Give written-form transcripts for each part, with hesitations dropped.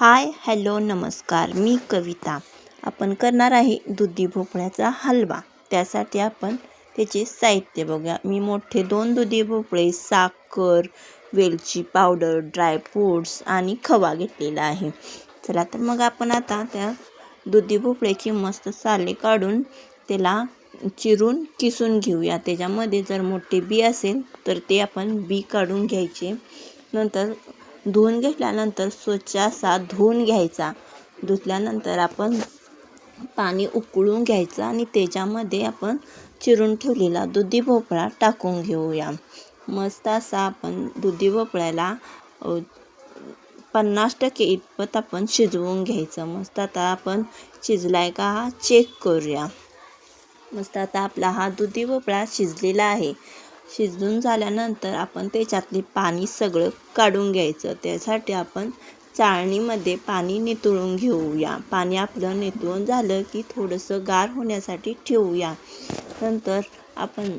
Hi hello नमस्कार, मी कविता. आपण करणार आहे दुधी भोपळ्याचा हलवा. त्यासाठी आपण त्याचे साहित्य बघूया. मी मोठे 2 दुधी भोपळे, साखर, वेलची पावडर, ड्रायफ्रूट्स आणि खवा घेतलेला आहे. चला तर मग आपण आता त्या दुधी भोपळ्याची मस्त साले काढून त्याला चिरून किसून घेऊया. त्याच्यामध्ये जर मोठे बी असेल तर ते आपण बी काढून घ्यायचे. नंतर धुवून घेतल्यानंतर स्वच्छ असा धुवून घ्यायचा. धुतल्यानंतर आपण पाणी उकळून घ्यायचं आणि त्याच्यामध्ये आपण चिरून ठेवलेला दुधी भोपळा टाकून घेऊया. मस्त असा आपण दुधी भोपळ्याला 50% इतपत आपण शिजवून घ्यायचं. मस्त आता आपण शिजलाय का हा चेक करूया. मस्त आता आपला हा दुधी भोपळा शिजलेला आहे. शिजून झाल्यानंतर आपण त्याच्यातले पाणी सगळं काढून घ्यायचं. त्यासाठी आपण चाळणीमध्ये पाणी नितळून घेऊया. पाणी आपलं नितळून झालं की थोडंसं गार होण्यासाठी ठेवूया. नंतर आपण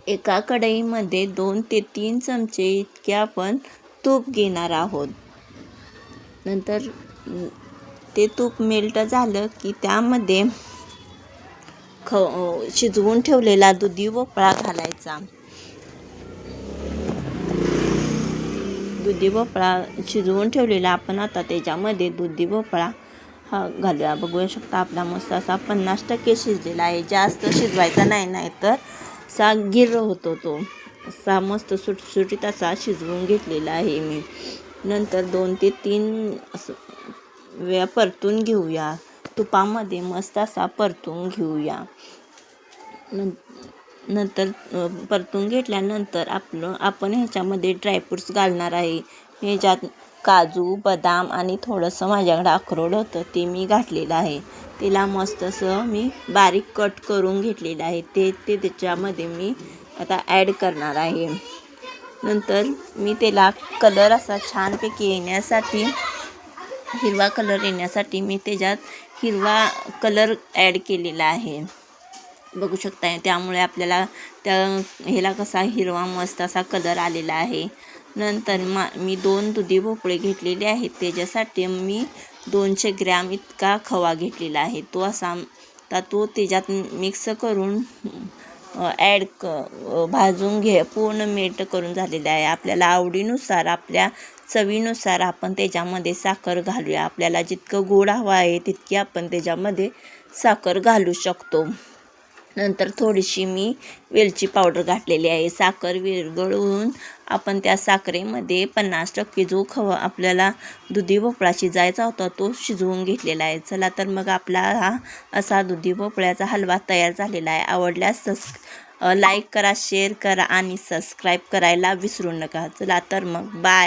एका कढईमध्ये 2 ते 3 चमचे इतके आपण तूप घेणार आहोत. नंतर ते तूप मेल्ट झालं की त्यामध्ये शिजवून ठेवलेला दुधी भोपळा घालायचा. दुधी भोपळा शिजवून ठेवलेला आपण आता त्याच्यामध्ये दुधी भोपळा घालूया. बघू शकता आपला मस्त असा 50% शिजलेला आहे. जास्त शिजवायचा नाही, नाहीतर असा गिर्र होतो तो. असा मस्त सुटसुटीत असा शिजवून घेतलेला आहे मी. नंतर 2 ते 3 असं वेळा परतून घेऊया. तुपामध्ये मस्त असा परतून घेऊया. नंतर परतून घेतल्यानंतर आपण ह्याच्यामध्ये ड्रायफ्रूट्स घालणार आहे. ह्याच्यात काजू, बदाम आणि थोडंसं माझ्याकडे अक्रोड होतं ते मी घातलेलं आहे. त्याला मस्त असं मी बारीक कट करून घेतलेलं आहे. ते त्याच्यामध्ये मी आता ॲड करणार आहे. नंतर मी त्याला कलर असा छानपैकी येण्यासाठी, हिरवा कलर येण्यासाठी मी त्याच्यात हिरवा कलर ॲड केलेला आहे. बघू शकता. त्यामुळे आपल्याला त्या ह्याला कसा हिरवा मस्त असा कलर आलेला आहे. नंतर मी 2 दुधी भोपळे घेतलेले आहेत. त्याच्यासाठी मी 200 ग्रॅम इतका खवा घेतलेला आहे. तो असा तो त्याच्यात मिक्स करून भाजून पूर्ण मेल्ट करून झालेला आहे. आपल्याला आवडीनुसार, आपल्या चवीनुसार आपण त्याच्यामध्ये साखर घालूया. आपल्याला जितकं गोड हवं आहे तितकी आपण त्याच्यामध्ये साखर घालू शकतो. नंतर थोडीशी मी वेलची पावडर घातलेली आहे. साखर विरघळवून आपण त्या साखरेमध्ये 50% जो खवा आपल्याला दुधी भोपळा शिजायचा होता तो शिजवून घेतलेला आहे. चला तर मग आपला हा असा दुधी भोपळ्याचा हलवा तयार झालेला आहे. आवडल्यास लाईक करा, शेअर करा आणि सबस्क्राईब करायला विसरू नका. चला तर मग बाय.